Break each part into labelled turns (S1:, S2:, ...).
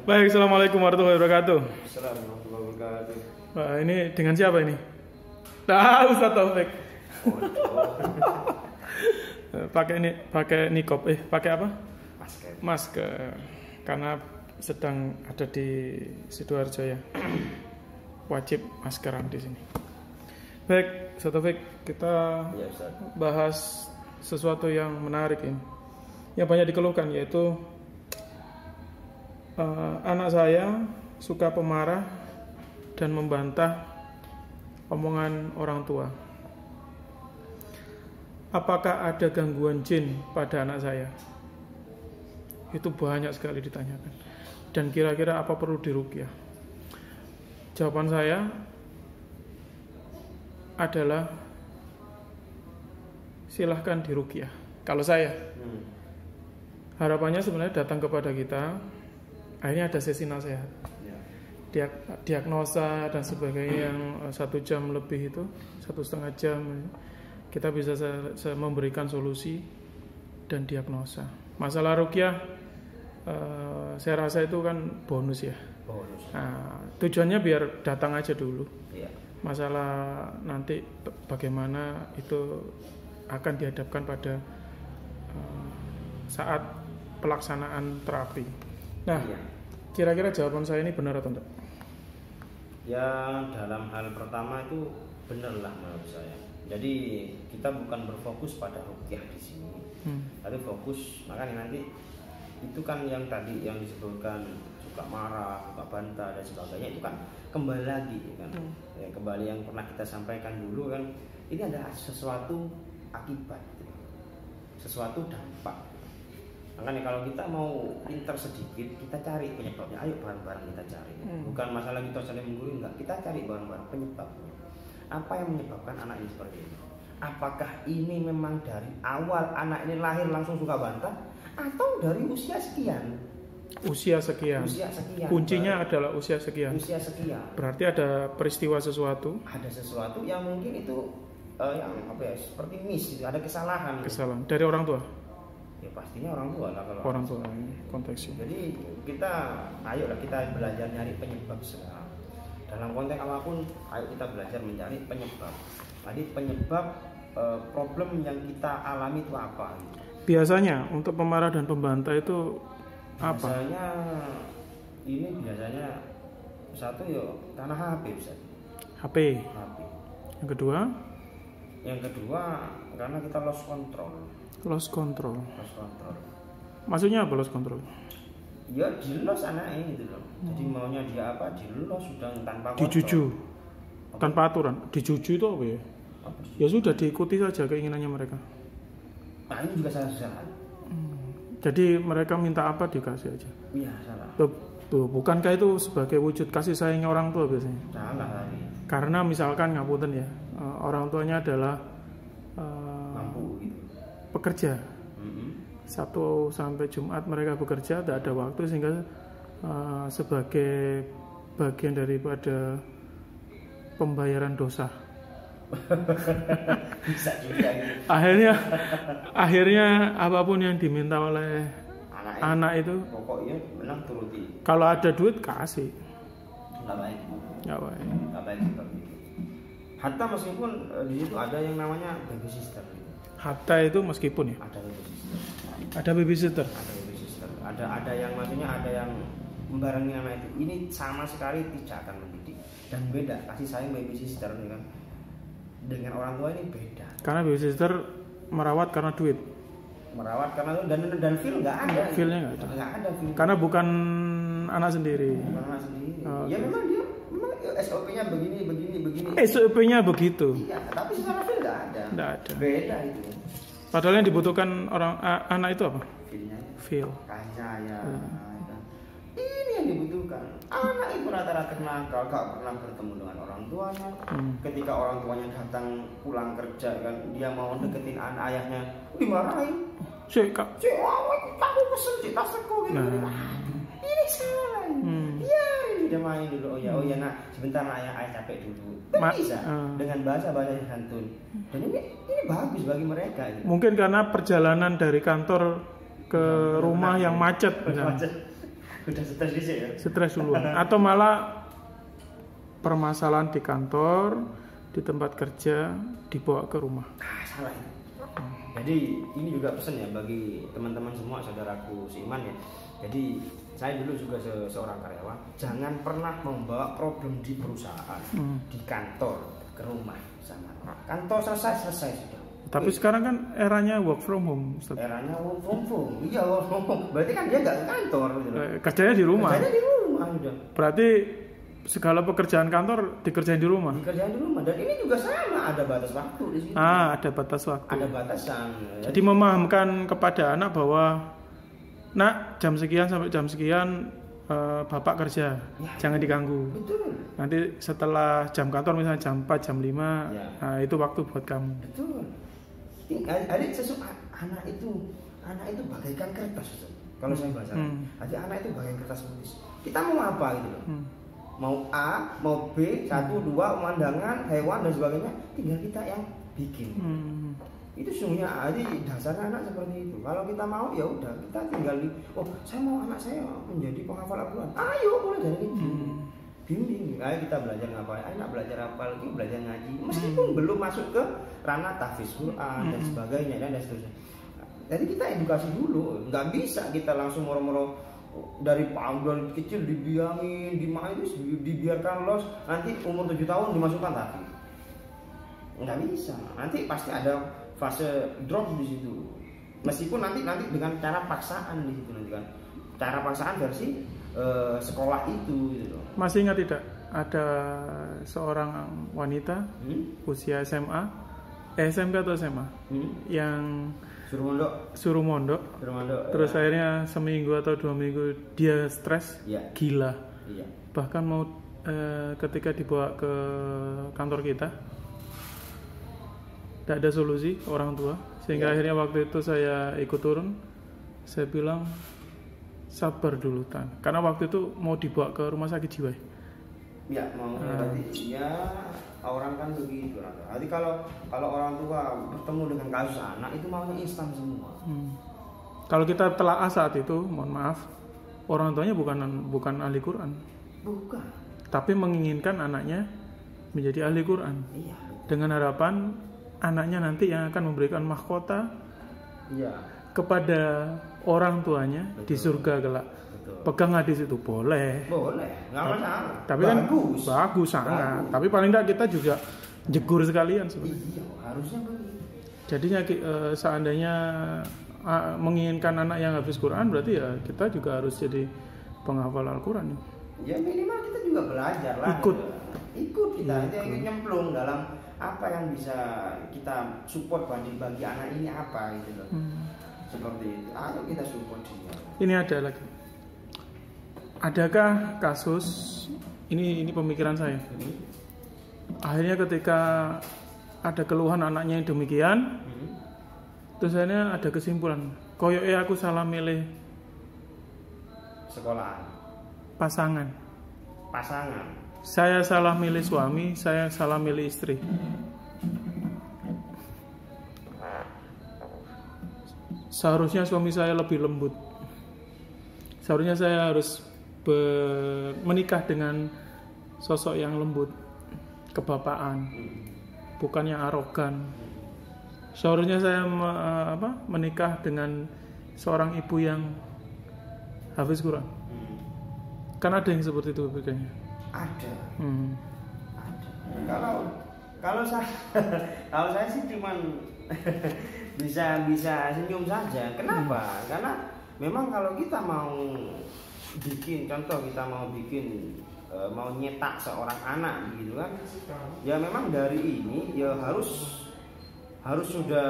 S1: Baik, assalamualaikum warahmatullahi wabarakatuh.
S2: Assalamualaikum warahmatullahi wabarakatuh.
S1: Wah, ini dengan siapa ini? Nah, Ustaz Taufik. Pakai niqab, pakai apa?
S2: Masker.
S1: Masker. Karena sedang ada di Sidoarjo ya. Wajib maskeran di sini. Baik, Ustaz Taufik, kita
S2: Ya, Ustaz.
S1: bahas sesuatu yang menarik ini. Yang banyak dikeluhkan yaitu anak saya suka pemarah dan membantah omongan orang tua. Apakah ada gangguan jin pada anak saya? Itu banyak sekali ditanyakan. Dan kira-kira apa perlu diruqyah? Jawaban saya adalah silahkan diruqyah. Kalau saya, harapannya sebenarnya datang kepada kita. Akhirnya ada sesi nasihat,
S2: Ya.
S1: diagnosa dan sebagainya yang 1 jam lebih itu, 1,5 jam, kita bisa memberikan solusi dan diagnosa. Masalah ruqyah, saya rasa itu kan bonus ya.
S2: Bonus.
S1: Nah, tujuannya biar datang aja dulu.
S2: Ya.
S1: Masalah nanti bagaimana itu akan dihadapkan pada saat pelaksanaan terapi. Nah,
S2: Iya.
S1: kira-kira jawaban saya ini benar atau enggak?
S2: Ya, dalam hal pertama itu benar lah menurut saya. Jadi kita bukan berfokus pada ruqyah di sini, tapi fokus makanya nanti itu kan yang tadi yang disebutkan suka marah, suka bantah dan sebagainya itu kan kembali lagi kan, ya, kembali yang pernah kita sampaikan dulu kan, ini ada sesuatu akibat, sesuatu dampak. Makanya kalau kita mau pintar sedikit, kita cari penyebabnya. Ayo bareng-bareng kita cari. Bukan masalah kita saling menggurui, enggak. Kita cari bareng-bareng penyebabnya. Apa yang menyebabkan anak ini seperti ini? Apakah ini memang dari awal anak ini lahir langsung suka bantah, atau dari usia sekian?
S1: Usia sekian.
S2: Usia sekian.
S1: Kuncinya adalah usia sekian.
S2: Usia sekian.
S1: Berarti ada peristiwa sesuatu.
S2: Ada sesuatu yang mungkin itu yang apa ya? Seperti miss, gitu. Ada kesalahan.
S1: Kesalahan dari orang tua.
S2: Ya pastinya orang tua lah kalau
S1: Orang tua ini konteksnya.
S2: Jadi ayolah kita belajar nyari penyebab sekarang. Dalam konteks apapun, ayo kita belajar mencari penyebab. Tadi penyebab problem yang kita alami itu apa?
S1: Biasanya untuk pemarah dan pembantah itu apa?
S2: Biasanya satu ya karena HP Ustaz.
S1: HP.
S2: HP.
S1: Yang kedua,
S2: karena kita lost control.
S1: lost control.
S2: Lost control.
S1: Maksudnya apa lost control?
S2: Ya di-lost anaknya gitu loh. Jadi maunya dia apa? Di-lost sudah tanpa kontrol.
S1: Dijuju. Tanpa aturan. Dijuju itu apa ya? Ya sudah diikuti saja keinginannya mereka.
S2: Nah ini juga salah.
S1: Jadi mereka minta apa dikasih aja.
S2: Iya salah.
S1: Bukankah itu sebagai wujud kasih sayangnya orang tua biasanya?
S2: Salah tadi.
S1: Karena misalkan ngapunten ya, orang tuanya adalah
S2: Mampu gitu.
S1: pekerja. Sabtu sampai Jumat mereka bekerja, tidak ada waktu sehingga sebagai bagian daripada pembayaran dosa.
S2: Bisa juga gitu.
S1: Akhirnya apapun yang diminta oleh anak itu,
S2: pokoknya menang turuti.
S1: kalau ada duit kasih.
S2: Nggak baik.
S1: Ya, baik.
S2: Nggak baik seperti itu. Hatta meskipun di situ ada yang namanya baby sister.
S1: Hatta itu meskipun ya.
S2: Ada baby sister.
S1: Ada babysitter.
S2: Ada baby sister. Ada yang maksudnya ada yang membarengi anak itu. Ini sama sekali tidak akan mendidik dan beda. Kasih sayang baby sister ini kan dengan orang tua ini beda.
S1: Karena babysitter merawat karena duit.
S2: Merawat karena dan feel nggak ada.
S1: Feelnya nggak ada.
S2: Nggak ada feel.
S1: Karena bukan anak sendiri.
S2: Bukan anak sendiri.
S1: Oh,
S2: Ya
S1: okay.
S2: memang dia SOP-nya begini.
S1: SOP-nya begitu.
S2: Iya, tapi secara feel nggak ada.
S1: Nggak ada.
S2: Beda itu.
S1: Padahal yang dibutuhkan anak itu apa?
S2: Feel-nya.
S1: Feel.
S2: Kasih sayang. Ini yang dibutuhkan. Anak itu rata-rata nakal, gak pernah bertemu dengan orang tuanya. Ketika orang tuanya datang pulang kerja kan, dia mau deketin anak ayahnya, dimarahin.
S1: Cek,
S2: Kamu pesen di tasku gitu. Ini salah. Iya, dia main dulu. Oh ya nak, sebentar nak ayah capek dulu. Bisa dengan bahasa santun. Dan ini bagus bagi mereka. Gitu.
S1: Mungkin karena perjalanan dari kantor ke rumah yang macet.
S2: Udah stres dhisik ya.
S1: Stres duluan. Atau malah permasalahan di kantor, di tempat kerja dibawa ke rumah.
S2: Salah. Jadi ini juga pesan ya bagi teman-teman semua, saudaraku seiman ya. Jadi saya dulu juga seorang karyawan, jangan pernah membawa problem di perusahaan, di kantor ke rumah sama. Kantor selesai sudah.
S1: Tapi sekarang kan eranya work from home.
S2: Eranya work from home. Iya, work from home. Berarti kan dia nggak ke kantor gitu.
S1: Kerjanya di rumah.
S2: Kerjanya di rumah udah.
S1: Berarti segala pekerjaan kantor dikerjain di rumah.
S2: Dikerjain di rumah, dan ini juga sama, ada batas waktu di sini.
S1: Ada batas waktu.
S2: Ada batasan.
S1: Jadi memahamkan kepada anak bahwa nak jam sekian sampai jam sekian bapak kerja, jangan diganggu.
S2: Betul.
S1: Nanti setelah jam kantor misalnya jam 4, jam 5, nah itu waktu buat kamu.
S2: Betul. Adik anak itu bagaikan kertas. Kalau saya bahasa, anak itu bagaikan kertas tulis. Kita mau apa gitu loh? Mau A, mau B, 1, 2, pemandangan, hewan dan sebagainya, tinggal kita yang bikin. Itu sungguhnya dasarnya anak seperti itu. Kalau kita mau ya udah, kita tinggal saya mau anak saya menjadi penghafal Al-Quran. Ayo mulai dari ini. Bimbing, ayo kita belajar ngapain? Anak belajar apa lagi? Belajar ngaji. Meskipun belum masuk ke ranah tahfiz Quran dan sebagainya dan seterusnya. Jadi kita edukasi dulu, nggak bisa kita langsung moro-moro dari kecil dibiangin, dibiarkan los, nanti umur 7 tahun dimasukkan tahfiz. Nggak bisa, nanti pasti ada fase drop di situ. Meskipun nanti dengan cara paksaan di situ nanti kan, cara paksaan versi sekolah itu gitu.
S1: Masih ingat tidak ada seorang wanita usia SMA, SMP atau SMA yang suruh mondok. Terus akhirnya seminggu atau 2 minggu dia stres, gila. Bahkan mau ketika dibawa ke kantor kita, tidak ada solusi orang tua, sehingga akhirnya waktu itu saya ikut turun. Saya bilang sabar dulu Tan, karena waktu itu mau dibawa ke rumah sakit jiwa.
S2: Ya mau berarti ya orang kan begitu. Jadi kalau orang tua bertemu dengan kasus anak itu maunya instan semua.
S1: Kalau kita telaah saat itu, mohon maaf, orang tuanya bukan ahli Quran.
S2: Bukan. Tapi
S1: menginginkan anaknya menjadi ahli Quran.
S2: Iya.
S1: Dengan harapan anaknya nanti yang akan memberikan mahkota kepada orang tuanya. Betul. Di surga kelak. Pegang hadis itu boleh,
S2: nggak masalah.
S1: Tapi bagus sangat. Tapi paling tidak kita juga jegur sekalian sebenarnya.
S2: Iya, harusnya begitu.
S1: Jadinya seandainya menginginkan anak yang habis Quran, berarti ya kita juga harus jadi penghafal Al-Quran.
S2: Ya minimal kita juga belajar lah. Ikut kita nyemplung dalam apa yang bisa kita support bagi anak ini apa gitu loh. Seperti itu. Ayo kita support dia.
S1: Ini ada lagi. Adakah kasus ini pemikiran saya. Akhirnya ketika ada keluhan anaknya yang demikian, terus akhirnya ada kesimpulan, koyoke aku salah milih
S2: sekolahan.
S1: Pasangan.
S2: Saya
S1: salah milih suami, saya salah milih istri. Seharusnya suami saya lebih lembut. Seharusnya saya harus menikah dengan sosok yang lembut, kebapaan, bukan yang arogan. Seharusnya saya menikah dengan seorang ibu yang hafiz Quran. Kan ada yang seperti itu begini.
S2: Ada. Kalau saya sih cuman bisa senyum saja. Kenapa? Karena memang kalau kita mau bikin contoh, kita mau mau nyetak seorang anak gitu kan, ya memang dari ini ya harus sudah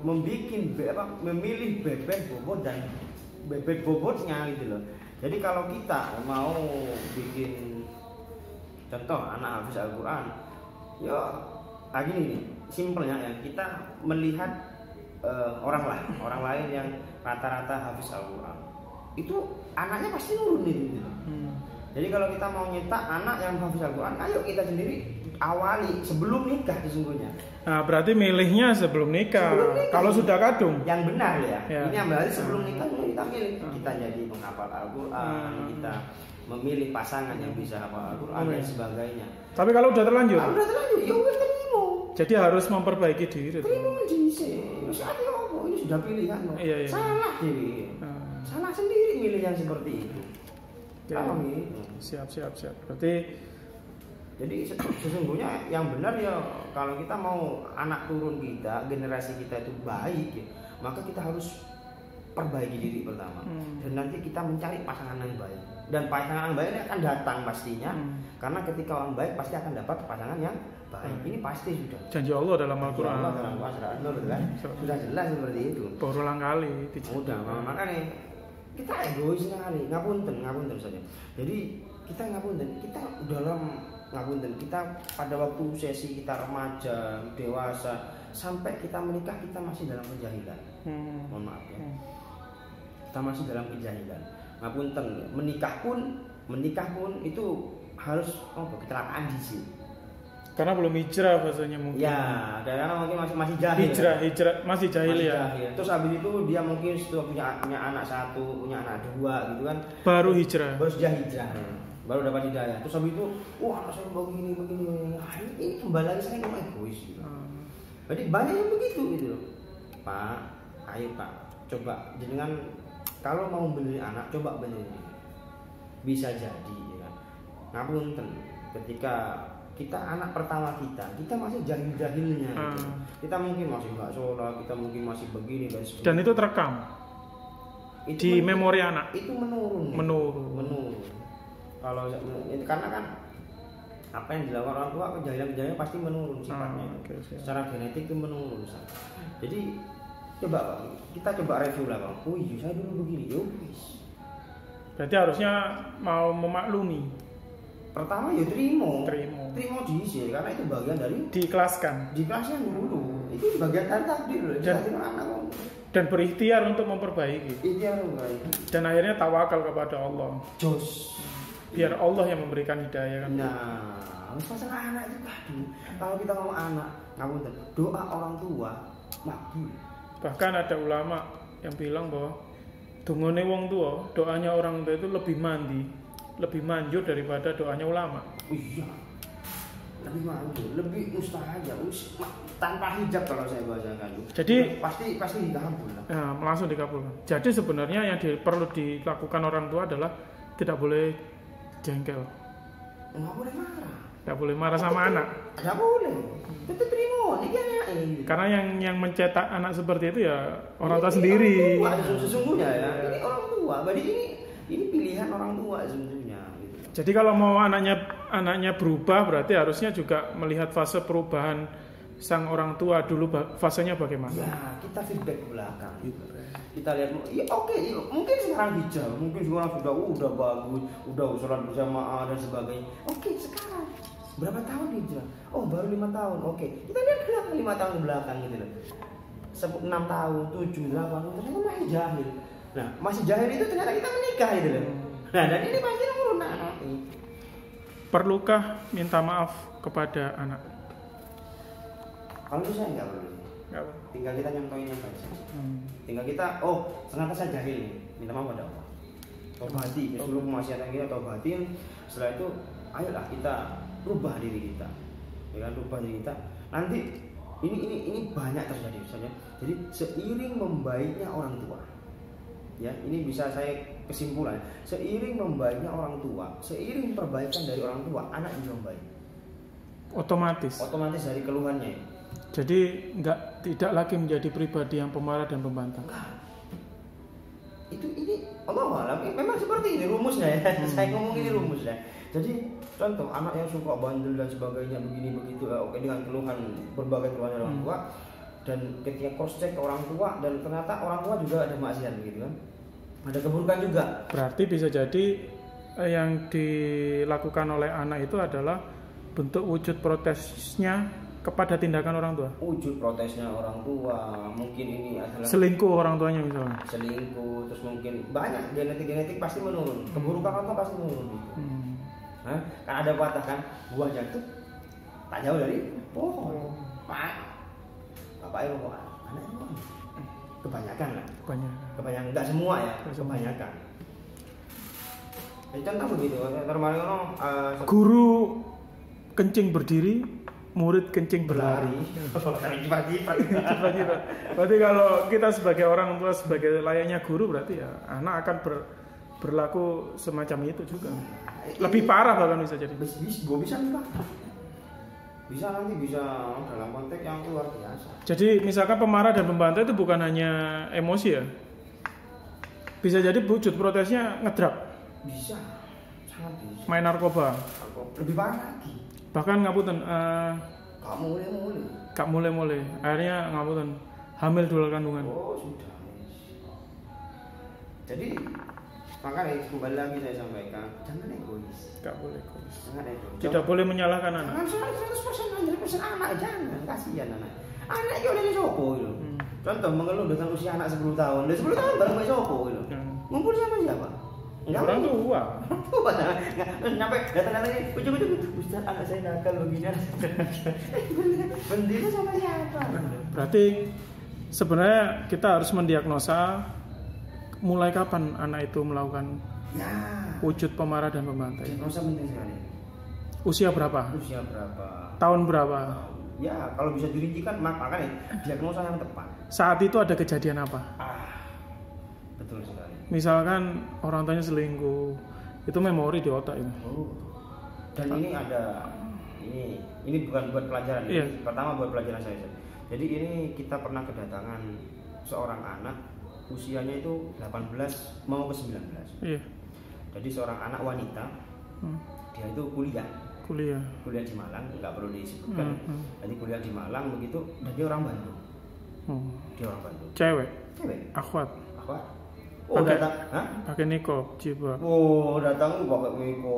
S2: memilih bebek bobot dan bebek bobotnya gitu loh. Jadi kalau kita mau bikin contoh anak hafiz Al-Quran, ya gini nih, simpelnya ya, kita melihat orang lain yang rata-rata hafiz Al-Quran, itu anaknya pasti nurun gitu. Jadi kalau kita mau nyetak anak yang hafiz Al-Quran, ayo kita sendiri diawali sebelum nikah sesungguhnya.
S1: Nah, berarti milihnya sebelum nikah. Kalau sudah kadung.
S2: Yang benar ya. Ini yang berarti sebelum nikah kita milih. Kita jadi penghafal Al-Quran, kita memilih pasangan yang bisa hafal Al-Quran dan sebagainya.
S1: Tapi kalau udah terlanjur?
S2: Kalau udah terlanjur, ya udah terima.
S1: Jadi harus memperbaiki diri.
S2: Terima sih. Masih ada apa? Ini sudah pilihan.
S1: Iya.
S2: Salah diri. Salah sendiri milih yang seperti itu. Kalau gitu.
S1: Siap. Berarti
S2: jadi sesungguhnya yang benar ya kalau kita mau anak turun kita, generasi kita itu baik ya, maka kita harus perbaiki diri pertama. Dan nanti kita mencari pasangan yang baik. Dan pasangan yang baik ini akan datang pastinya. Karena ketika orang baik pasti akan dapat pasangan yang baik. Ini pasti sudah.
S1: Janji Allah dalam Al-Quran.
S2: Sudah jelas seperti itu.
S1: Berulang kali.
S2: Udah, makanya kita egois sekali, ngapunten saja. Jadi kita ngapunten, kita dalam ngapunten, kita pada waktu sesi kita remaja, dewasa, sampai kita menikah kita masih dalam penjahilan. Mohon maaf ya. Kita masih dalam penjahilan. Ngapunten, menikah pun itu harus kecelakaan di sini.
S1: Karena belum hijrah bahasanya mungkin.
S2: Ya, karena mungkin masih jahil.
S1: Hijrah masih jahil ya.
S2: Terus habis itu dia mungkin setelah punya anak satu, punya anak dua gitu kan.
S1: Baru hijrah.
S2: Baru sudah hijrah. Baru dapat hidayah. Terus habis itu, anak saya begini. Ini kembali lagi saya memang egois gitu. Jadi banyak yang begitu gitu. Pak, ayo Pak, coba jenengan kalau mau benerin anak coba benerin. Bisa jadi ya kan. Ngapunten ketika kita anak pertama kita masih jahil-jahilnya gitu. Kita mungkin masih nggak sholat, kita mungkin masih begini dan sebagainya.
S1: Dan itu terekam di memori anak.
S2: Itu menurun. Kalau karena kan apa yang dilakukan orang tua, kejahilan pasti menurun sifatnya. Secara genetik itu menurun. Jadi coba Pak, kita coba review lah Pak. Oh iya saya dulu begini, yowis.
S1: Berarti harusnya mau memaklumi.
S2: Pertama ya terima diisi karena itu bagian dari
S1: diikhlaskan
S2: dulu. Itu bagian dari takdir loh.
S1: Dan berikhtiar untuk memperbaiki. Dan akhirnya tawakal kepada Allah. Biar Allah yang memberikan hidayah kan.
S2: Nah, masalah anak itu kalau kita mau anak, doa orang tua makbul.
S1: Bahkan ada ulama yang bilang bahwa dungane wong tua, doanya orang tua itu lebih manjur daripada doanya ulama.
S2: Iya. Lebih manjur, lebih mustajab, tanpa hijab kalau saya bahasakan.
S1: Jadi
S2: pasti dikabul.
S1: Nah, langsung dikabulkan. Jadi sebenarnya yang perlu dilakukan orang tua adalah tidak boleh jengkel. Nggak boleh marah sama anak.
S2: Nggak boleh. Tetap terima.
S1: Karena yang mencetak anak seperti itu ya orang tua sendiri.
S2: Orang tua sesungguhnya ya. Ini orang tua. Berarti ini pilihan orang tua sesungguhnya. Gitu.
S1: Jadi kalau mau anaknya berubah berarti harusnya juga melihat fase perubahan sang orang tua dulu fasenya bagaimana.
S2: Ya kita feedback ke belakang. Kita lihat, ya oke, mungkin sekarang hijau, mungkin sekarang udah bagus, udah sholat berjamaah dan sebagainya. Oke, sekarang berapa tahun hijau? Oh baru 5 tahun. Oke, kita lihat ke belakang 5 tahun ke belakang gitu loh. 6 tahun, 7, 8, ternyata masih jahil. Nah, masih jahil itu ternyata kita menikah gitu loh. Nah, dan ini pasti nurun anak.
S1: Perlukah minta maaf kepada anak?
S2: Kalau itu saya nggak perlu. Tinggal kita nyontohinnya saja. Tinggal kita, ternyata saya jahil nih, minta maaf pada Allah. Tobati, seluruh masyarakat kita tobatin. Setelah itu, ayolah kita rubah diri kita, ya kan, rubah diri kita. Nanti ini banyak terjadi misalnya. Jadi seiring membaiknya orang tua, ya ini bisa saya kesimpulan. Seiring membaiknya orang tua, seiring perbaikan dari orang tua, anak juga membaik. Otomatis dari keluhannya.
S1: Jadi tidak lagi menjadi pribadi yang pemarah dan pembantah.
S2: Ini Allah alam memang seperti ini rumusnya ya. Saya ngomong ini rumusnya. Jadi contoh anak yang suka bandel dan sebagainya begini begitu, oke, dengan keluhan berbagai keluhan orang tua, dan ketika cross check ke orang tua dan ternyata orang tua juga ada maksiat begitu kan, ada keburukan juga. Berarti bisa jadi yang dilakukan oleh anak itu adalah bentuk wujud protesnya kepada tindakan orang tua. Wujud protesnya orang tua, mungkin ini adalah
S1: selingkuh orang tuanya misalnya.
S2: Selingkuh, terus mungkin banyak genetik pasti menurun. Keburukan orang tua pasti menurun. Kan ada patah kan, buah jatuh tak jauh dari pohon. Pak, bapaknya rokok, anaknya rokok. Kebanyakan lah. Kebanyakan, enggak semua ya, kebanyakan. Contoh begitu, termasuk
S1: guru kencing berdiri, murid kencing berlari. Berarti kalau kita sebagai orang tua, sebagai layaknya guru, berarti ya anak akan berlaku semacam itu juga. Lebih parah bahkan bisa jadi.
S2: Bisa dalam konteks yang luar biasa.
S1: Jadi misalkan pemarah dan pembantai itu bukan hanya emosi ya, bisa jadi wujud protesnya ngedrag.
S2: Bisa, sangat bisa.
S1: Main narkoba.
S2: Lebih parah lagi.
S1: Bahkan ngapunten, Kak mulai. Akhirnya ngapunten, hamil di luar kandungan.
S2: Oh sudah. Jadi makanya kembali lagi saya sampaikan, jangan egois.
S1: Gak boleh egois.
S2: Jangan egois.
S1: Tidak boleh menyalahkan anak.
S2: Jangan 100% anak, jangan, kasihan anak. Anak itu udah sopo gitu. Contoh mengeluh dengan usia anak 10 tahun. Udah 10 tahun baru main sopo gitu. Ngumpul sama siapa?
S1: Orang tua.
S2: Sampai datang lagi, ujung Ustaz anak saya nakal begini. Bendina sama siapa?
S1: Berarti sebenarnya kita harus mendiagnosa mulai kapan anak itu melakukan wujud pemarah dan pembantai.
S2: Diagnosa penting sekali.
S1: Usia berapa? Tahun berapa?
S2: Ya kalau bisa dirincikan makanya diagnosa yang tepat.
S1: Saat itu ada kejadian apa?
S2: Betul sekali.
S1: Misalkan orang tuanya selingkuh, itu memori di otak itu.
S2: Dan ini ada ini bukan buat pelajaran.
S1: Iya.
S2: Ini pertama buat pelajaran saya. Jadi ini kita pernah kedatangan seorang anak usianya itu 18 mau ke 19.
S1: Iya.
S2: Jadi seorang anak wanita, dia itu kuliah di Malang, nggak perlu disebutkan. Jadi kuliah di Malang begitu, dan dia orang Bandung. Dia orang Bandung.
S1: Cewek. Akhwat. Pakai niko, jilbab.
S2: Datang pakai niko,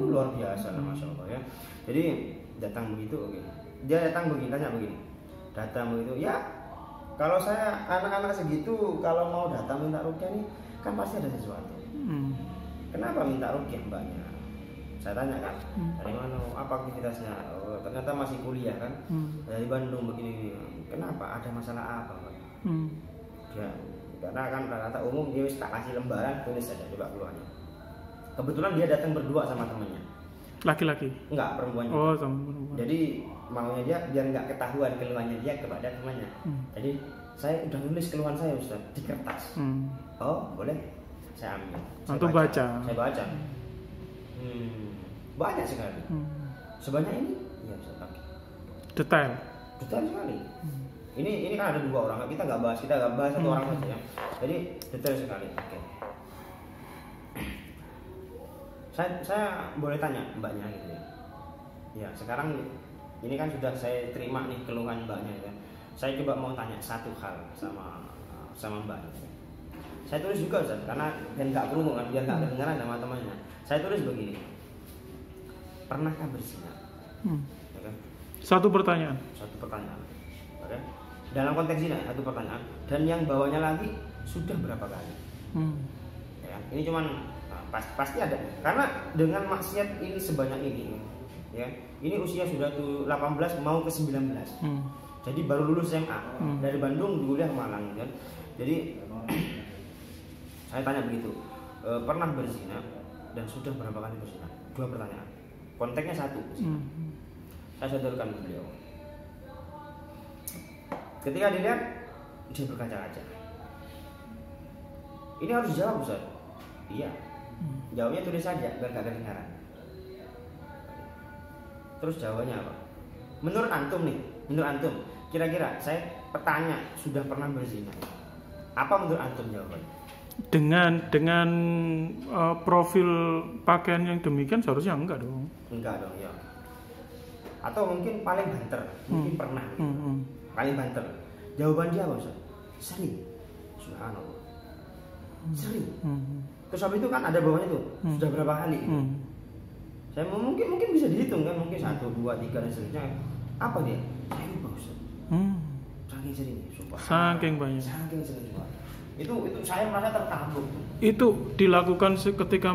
S2: luar biasa lah, masya Allah ya. Jadi datang begitu, oke. Dia datang begini, tanya begini. Datang begitu, ya. Kalau saya anak-anak segitu, kalau mau datang minta rukyah nih, kan pasti ada sesuatu. Kenapa minta rukyah mbaknya? Saya tanya kan, dari mana? Apa aktivitasnya? Ternyata masih kuliah kan, dari Bandung begini. Kenapa? Ada masalah apa? Ya. Karena kan rata-rata umum dia tak kasih lembaran, tulis saja coba keluarnya. Kebetulan dia datang berdua sama temannya.
S1: Laki-laki?
S2: Enggak, perempuan.
S1: Oh, sama perempuan.
S2: Jadi maunya dia biar nggak ketahuan keluhannya dia kepada temannya. Jadi saya udah nulis keluhan saya Ustaz di kertas. Oh boleh, saya ambil.
S1: Untuk baca.
S2: Saya baca. Banyak sekali. Sebanyak ini? Iya Ustaz pakai.
S1: Detail
S2: sekali. Ini kan ada dua orang, kita nggak bahas satu orang saja ya. Jadi detail sekali. Oke. Saya boleh tanya mbaknya gitu ya. Ya sekarang ini kan sudah saya terima nih keluhan mbaknya ya. Saya coba mau tanya satu hal sama mbaknya. Saya tulis juga Ustaz, karena biar nggak kerungu kan, biar nggak kedengaran sama temannya. Saya tulis begini. Pernahkah berzina? Ya kan?
S1: Satu pertanyaan.
S2: Oke. Dalam konteks zina satu pertanyaan, dan yang bawahnya lagi sudah berapa kali? Ya, ini cuman pasti ada, karena dengan maksiat ini sebanyak ini, ya, ini usia sudah tuh 18 mau ke 19, jadi baru lulus SMA dari Bandung kuliah ke Malang, kan? Jadi saya tanya begitu, pernah berzina dan sudah berapa kali berzina? Dua pertanyaan, konteksnya satu. Saya sodorkan ke beliau. Ketika dilihat, dia berkaca-kaca. Ini harus dijawab Ustaz. Iya. Jawabnya tulis saja, biar gak kedengaran. Terus jawabannya apa? Menurut antum, kira-kira saya bertanya sudah pernah berzina. Apa menurut antum jawabannya?
S1: Dengan profil pakaian yang demikian seharusnya enggak dong.
S2: Enggak dong, ya. Atau mungkin paling banter, mungkin pernah. Paling banter. Jawaban dia apa Ustaz? Sering. Subhanallah. Sering. Terus habis itu kan ada bawahnya tuh, sudah berapa kali? Saya mungkin bisa dihitung kan, mungkin 1, 2, 3 dan seterusnya. Apa dia? Saya lupa Ustaz. Saking sering, sumpah.
S1: Saking banyak.
S2: Saking sering. Itu saya merasa tertabuk.
S1: Itu dilakukan ketika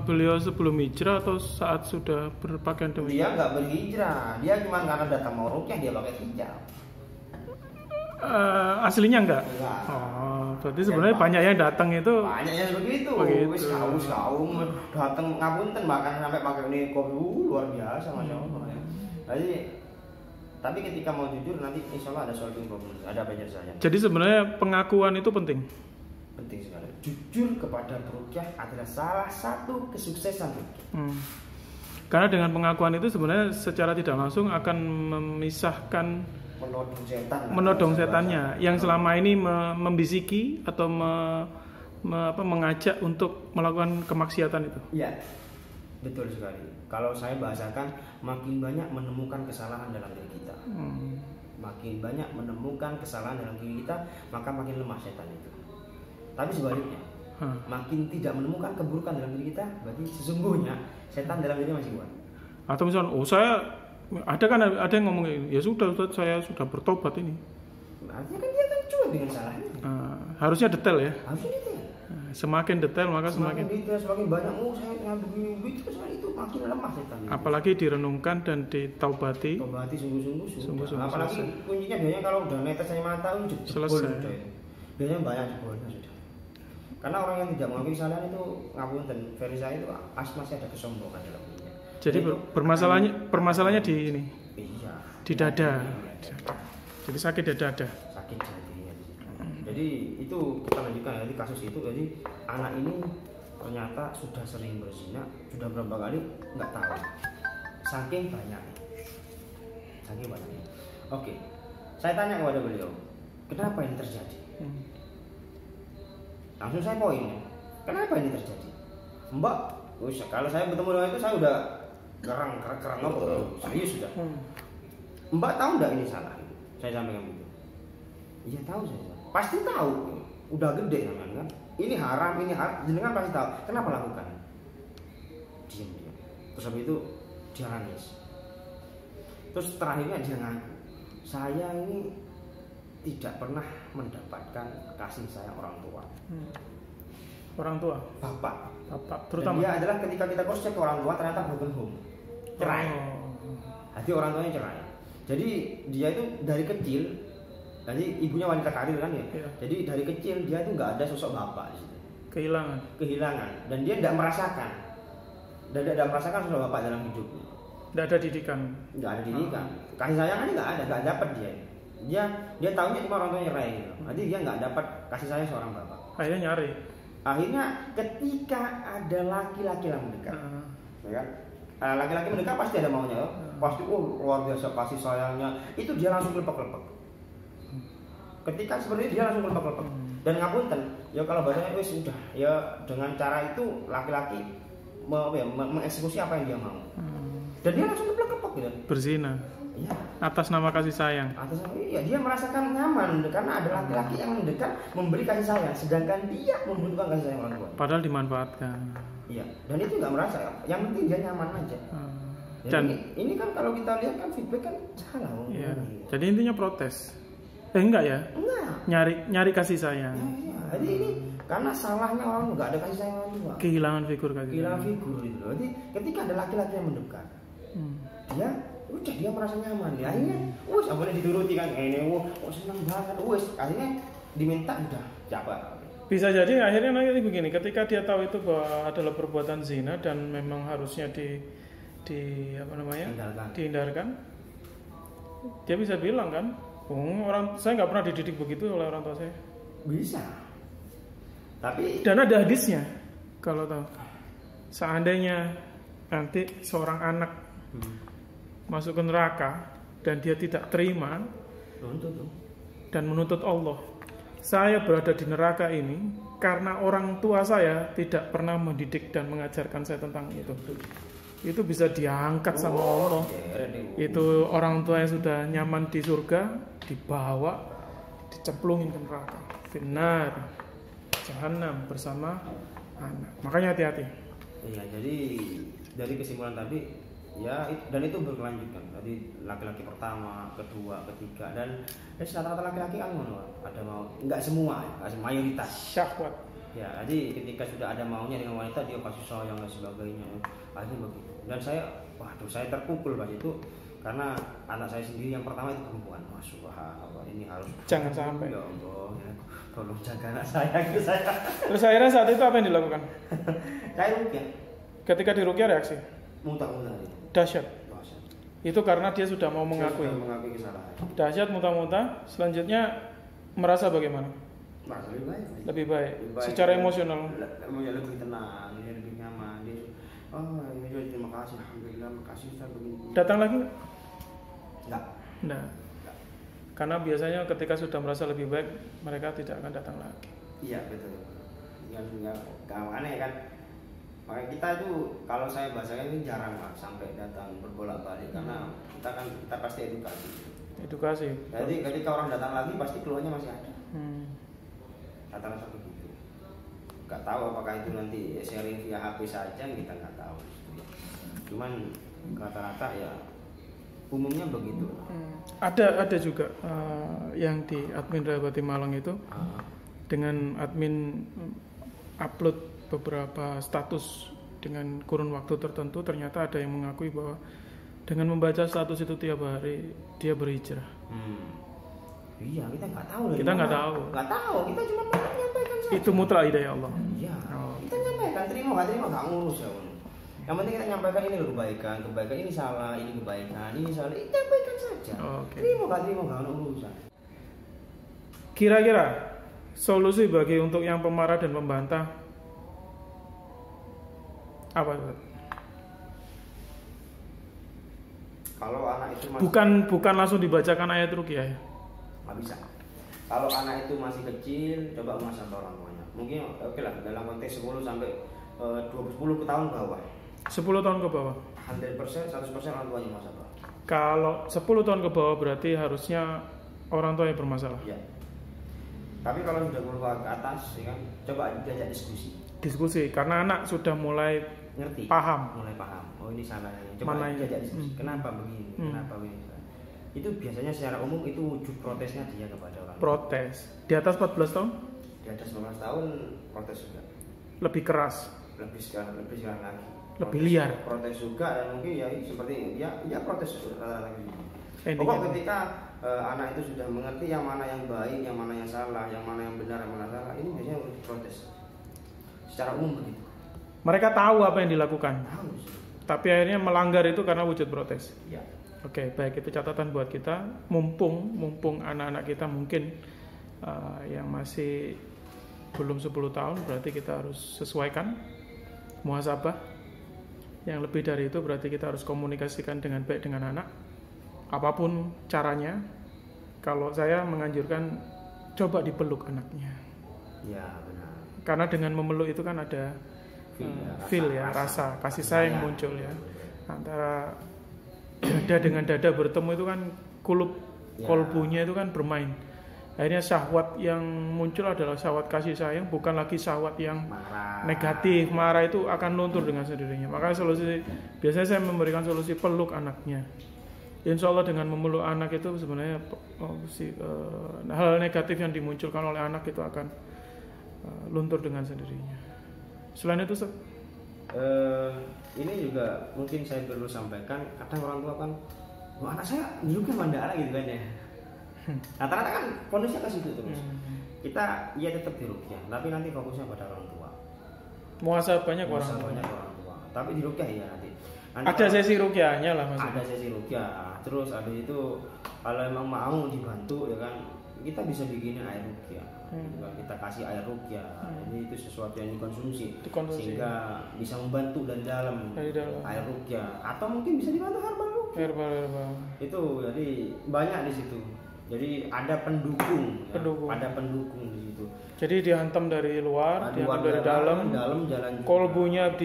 S1: beliau sebelum hijrah atau saat sudah berpakaian demikian?
S2: Dia nggak berhijrah, dia cuma karena datang mau rukyah dia pakai hijab.
S1: Aslinya enggak? Oh, berarti sebenarnya banyak yang datang itu.
S2: Banyak yang begitu. Wis kaum datang ngapunten bahkan sampai pakai ini kopi luar biasa Masya Allah. Jadi tapi ketika mau jujur nanti insya Allah ada solving problem, ada penyelesaian.
S1: Jadi sebenarnya pengakuan itu penting.
S2: Penting sekali. Jujur kepada perukyah adalah salah satu kesuksesan rukyah.
S1: Karena dengan pengakuan itu sebenarnya secara tidak langsung akan memisahkan menodong setannya yang selama ini membisiki atau mengajak untuk melakukan kemaksiatan itu.
S2: Iya, betul sekali. Kalau saya bahasakan, makin banyak menemukan kesalahan dalam diri kita, makin banyak menemukan kesalahan dalam diri kita, maka makin lemah setan itu. Tapi sebaliknya, makin tidak menemukan keburukan dalam diri kita, berarti sesungguhnya setan dalam diri masih kuat.
S1: Atau misalnya, ada yang ngomong ya sudah saya sudah bertobat ini.
S2: Artinya kan dia kan cuma dengan salahnya.
S1: Harusnya detail ya.
S2: Harusnya detail.
S1: Semakin detail maka semakin
S2: detail, semakin banyak saya begini itu makin lemah setan.
S1: Apalagi direnungkan dan ditaubati.
S2: Taubati sungguh-sungguh. Apalagi kuncinya biasanya kalau udah netes air mata itu
S1: selesai.
S2: Biasanya banyak jebolnya sudah. Karena orang yang tidak mengakui kesalahan itu ngapunten, versi saya itu masih ada kesombongan dalam dirinya.
S1: Jadi permasalahannya di ini.
S2: Iya.
S1: Di dada. Jadi sakit di dada.
S2: Sakit jadinya. Jadi itu kita lanjutkan ya, di kasus itu. Jadi anak ini ternyata sudah sering berzina, sudah berapa kali nggak tahu. Saking banyaknya. Oke. Saya tanya kepada beliau, kenapa ini terjadi? Langsung saya poin. Kenapa ini terjadi? Mbak, kalau saya bertemu dengan itu saya udah kerang serius sudah. Mbak tahu nggak ini salah? Saya sampaikan begitu. Iya tahu saya. Pasti tahu. Udah gede namanya kan. Ini haram, jenengan pasti tahu. Kenapa lakukan? Diam. Terus habis itu dia nangis. Terus terakhirnya dia ngaku, saya ini tidak pernah mendapatkan kasih sayang orang tua.
S1: Orang tua?
S2: Bapak
S1: terutama.
S2: Dan dia adalah ketika kita cross check ke orang tua ternyata broken home, cerai. Jadi orang tuanya cerai. Jadi dia itu dari kecil, jadi ibunya wanita karir kan ya. Jadi dari kecil dia itu nggak ada sosok bapak di situ. Kehilangan. Dan dia tidak merasakan. Sosok bapak dalam hidupnya.
S1: Tidak ada didikan.
S2: Kasih sayang aja nggak dapat dia. Dia tahunya cuma orang tuanya cerai gitu. Jadi dia nggak dapat kasih sayang seorang bapak. Akhirnya ketika ada laki-laki yang mendekat, ya kan? Laki-laki mendekat pasti ada maunya, pasti luar biasa kasih sayangnya. Itu dia langsung lepek-lepek. Ketika seperti itu dia langsung lepek-lepek. Dan ngapunten, ya kalau bahasanya sudah, ya dengan cara itu laki-laki mengeksekusi apa yang dia mau. Dan dia langsung lepek-lepek gitu.
S1: Berzina.
S2: Ya.
S1: Atas nama kasih sayang.
S2: Dia merasakan nyaman karena ada laki-laki yang mendekat memberi kasih sayang, sedangkan dia membutuhkan kasih sayang orang tua.
S1: Padahal dimanfaatkan.
S2: Iya, dan itu nggak merasa. Yang penting dia nyaman aja. Dan ini kan kalau kita lihat kan feedback kan salah.
S1: Iya. Jadi intinya protes. Enggak ya?
S2: Enggak.
S1: Nyari kasih sayang.
S2: Ya. Jadi ini karena salahnya orang nggak ada kasih sayang orang tua.
S1: Kehilangan figur
S2: gitu. Jadi ketika ada laki-laki yang mendekat, dia merasa nyaman. Ya, akhirnya, boleh dituruti kan. Ini, senang banget. Akhirnya diminta udah coba.
S1: Bisa jadi akhirnya nanti begini, ketika dia tahu itu bahwa adalah perbuatan zina dan memang harusnya dihindarkan, dia bisa bilang kan, saya nggak pernah dididik begitu oleh orang tua saya.
S2: Bisa. Tapi
S1: dan ada hadisnya, kalau tahu, seandainya nanti seorang anak masuk ke neraka dan dia tidak terima dan menuntut Allah, saya berada di neraka ini karena orang tua saya tidak pernah mendidik dan mengajarkan saya tentang itu bisa diangkat sama Allah. Itu orang tua yang sudah nyaman di surga dibawa dicemplungin ke neraka, benar, jahanam bersama anak. Makanya hati-hati.
S2: Iya, jadi dari kesimpulan tadi Ya, dan itu berkelanjutan. Jadi laki-laki pertama, kedua, ketiga, dan rata-rata laki-laki kan ada mau, nggak semua, mayoritas.
S1: Syahwat.
S2: Ya, jadi ketika sudah ada maunya dengan wanita, dia kasih sayang dan sebagainya. Pasti begitu. Dan saya, waduh, saya terpukul pas itu karena anak saya sendiri yang pertama itu perempuan. Masuk, ini harus.
S1: Jangan sampai.
S2: Ya Allah, ya, tolong jaga anak saya. Saya.
S1: Terus akhirnya saat itu apa yang dilakukan?
S2: Saya rukyah.
S1: Ketika dirukyah reaksi?
S2: Muntah-muntah.
S1: Dahsyat. Itu karena dia sudah mau mengakui.
S2: Sudah mengakui kesalahan.
S1: Dahsyat, muntah-muntah. Selanjutnya merasa bagaimana?
S2: Merasa lebih baik.
S1: Lebih baik. Secara emosional.
S2: Lebih tenang, lebih nyaman. Dia, terima kasih, alhamdulillah, makasih Ustaz begini.
S1: Datang lagi?
S2: Enggak.
S1: Nah, karena biasanya ketika sudah merasa lebih baik, mereka tidak akan datang lagi.
S2: Iya betul. Yang aneh kan. Makanya kita itu kalau saya bahasakan ini jarang lah sampai datang berbolak-balik karena kita pasti edukasi.
S1: Edukasi.
S2: Jadi ketika orang datang lagi pasti keluarnya masih ada. Rata-rata begitu. Nggak tahu apakah itu nanti sharing via HP saja, kita nggak tahu. Cuman rata-rata ya umumnya begitu.
S1: Ada juga yang di admin Rahbati Malang itu dengan admin upload beberapa status dengan kurun waktu tertentu, ternyata ada yang mengakui bahwa dengan membaca status itu tiap hari dia berhijrah.
S2: Iya, kita nggak tahu.
S1: Kita nggak tahu.
S2: Nggak tahu. Kita cuma menyampaikan saja.
S1: Itu mutlak hidayah Allah.
S2: Iya. Kita nyampaikan, terima nggak ngurus ya. Yang penting kita nyampaikan ini loh kebaikan ini salah, ini kebaikan, ini salah, ini nyampaikan saja. Terima nggak urusan.
S1: Kira-kira solusi bagi untuk yang pemarah dan pembantah apa?
S2: Kalau anak itu masih
S1: bukan langsung dibacakan ayat ruqyah ya?
S2: Nggak bisa. Kalau anak itu masih kecil, coba muhasabah orang tuanya. Mungkin oke lah dalam konteks 10 sampai 20 tahun ke bawah.
S1: 10 tahun ke bawah.
S2: 100% orang tuanya muhasabah.
S1: Kalau 10 tahun ke bawah berarti harusnya orang tua yang bermasalah.
S2: Iya. Tapi kalau sudah ke atas, ya kan, coba diajak diskusi. Karena anak sudah mulai ngerti,
S1: paham.
S2: Oh ini salahnya. Coba diajak diskusi. Kenapa begini? Kenapa begini? Itu biasanya secara umum itu wujud protesnya dia kepada orang.
S1: Protes. Di atas 14 tahun?
S2: Di atas 14 tahun protes juga.
S1: Lebih keras.
S2: Lebih sekarang lagi.
S1: Lebih liar.
S2: Protes juga dan mungkin ya seperti ya protes rata-rata gitu.
S1: Pokok
S2: ketika anak itu sudah mengerti yang mana yang baik, yang mana yang salah, yang mana yang benar, yang mana salah, ini biasanya protes. Secara umum begitu.
S1: Mereka tahu apa yang dilakukan.
S2: Tahu.
S1: Tapi akhirnya melanggar itu karena wujud protes.
S2: Ya.
S1: Oke, baik, itu catatan buat kita. Mumpung anak-anak kita mungkin yang masih belum 10 tahun, berarti kita harus sesuaikan muhasabah. Yang lebih dari itu berarti kita harus komunikasikan dengan baik dengan anak. Apapun caranya, kalau saya menganjurkan coba dipeluk anaknya.
S2: Ya, benar.
S1: Karena dengan memeluk itu kan ada rasa kasih sayang muncul ya. Antara dada dengan dada bertemu itu kan kolbunya itu kan bermain. Akhirnya syahwat yang muncul adalah syahwat kasih sayang, bukan lagi syahwat yang negatif. Marah itu akan luntur dengan sendirinya. Makanya biasanya saya memberikan solusi peluk anaknya. Insya Allah dengan memeluk anak itu sebenarnya hal negatif yang dimunculkan oleh anak itu akan luntur dengan sendirinya. Selain itu,
S2: ini juga mungkin saya perlu sampaikan. Kadang orang tua kan, anak saya juga mandala gitu kan ya. Rata-rata kan kondisinya ke situ terus. Kita tetap di ruqyah, tapi nanti fokusnya pada orang tua.
S1: Muhasabahnya ke orang
S2: tua. Tapi di ruqyah ya nanti
S1: ada sesi ruqyahnya lah maksudnya.
S2: Ada sesi ruqyah. Terus habis itu kalau emang mau dibantu ya kan, kita bisa bikinin air ruqyah. Kita kasih air ruqyah. Jadi itu sesuatu yang dikonsumsi. Sehingga bisa membantu dari dalam air ruqyah. Atau mungkin bisa dibantu herbal ruqyah. Itu jadi banyak di situ. Jadi ada pendukung. Ada pendukung di situ.
S1: Jadi dihantam dari luar, dihantam dari dalam
S2: jalan
S1: kolbunya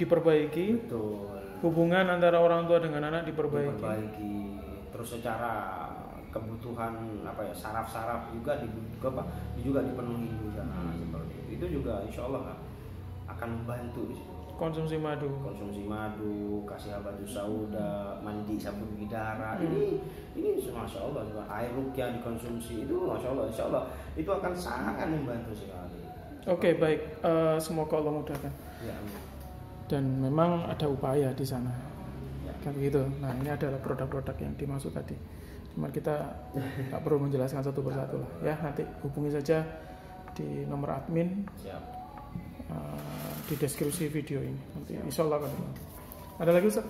S1: diperbaiki.
S2: Betul.
S1: Hubungan antara orang tua dengan anak diperbaiki.
S2: Terus secara kebutuhan saraf-saraf juga dipenuhi juga. Seperti itu juga insya Allah akan membantu di situ.
S1: konsumsi madu,
S2: kasih habatus sauda, mandi sabun bidara. Ini masya Allah, air ruqyah dikonsumsi itu masya Allah, insya Allah itu akan sangat membantu sekali.
S1: Oke, baik. Semoga Allah mudahkan.
S2: Ya, amin.
S1: Dan memang ada upaya di sana. Kan begitu. Nah, ini adalah produk-produk yang dimaksud tadi. Cuma kita tak perlu menjelaskan satu persatu lah. Ya, nanti hubungi saja di nomor admin.
S2: Siap.
S1: Di deskripsi video ini. Nanti insya Allah akan. Ada lagi Ustaz?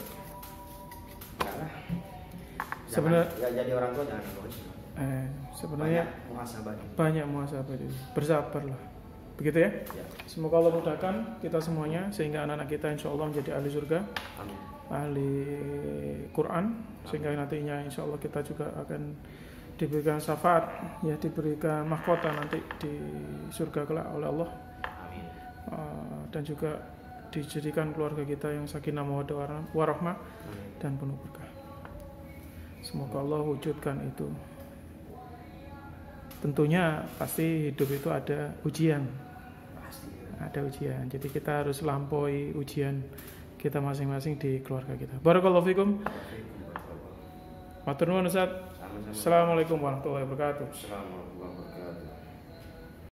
S1: Sebenarnya
S2: ya, jadi orang tua jangan
S1: sebenarnya banyak muhasabah itu. Bersabarlah. Begitu ya?
S2: Ya.
S1: Semoga Allah mudahkan kita semuanya sehingga anak-anak kita insya Allah menjadi ahli surga.
S2: Amin.
S1: Ahli Quran, sehingga nantinya insya Allah kita juga akan diberikan syafaat, ya, diberikan mahkota nanti di surga kelak oleh Allah.
S2: Amin.
S1: Dan juga dijadikan keluarga kita yang sakinah mawaddah warahmah dan penuh berkah. Semoga Allah wujudkan itu. Tentunya pasti hidup itu ada ujian. Ada ujian. Jadi kita harus lampaui ujian kita masing-masing di keluarga kita. Barakallahu fikum. Matur nuwun Ustaz. Assalamualaikum warahmatullahi wabarakatuh.
S2: Assalamualaikum warahmatullahi wabarakatuh.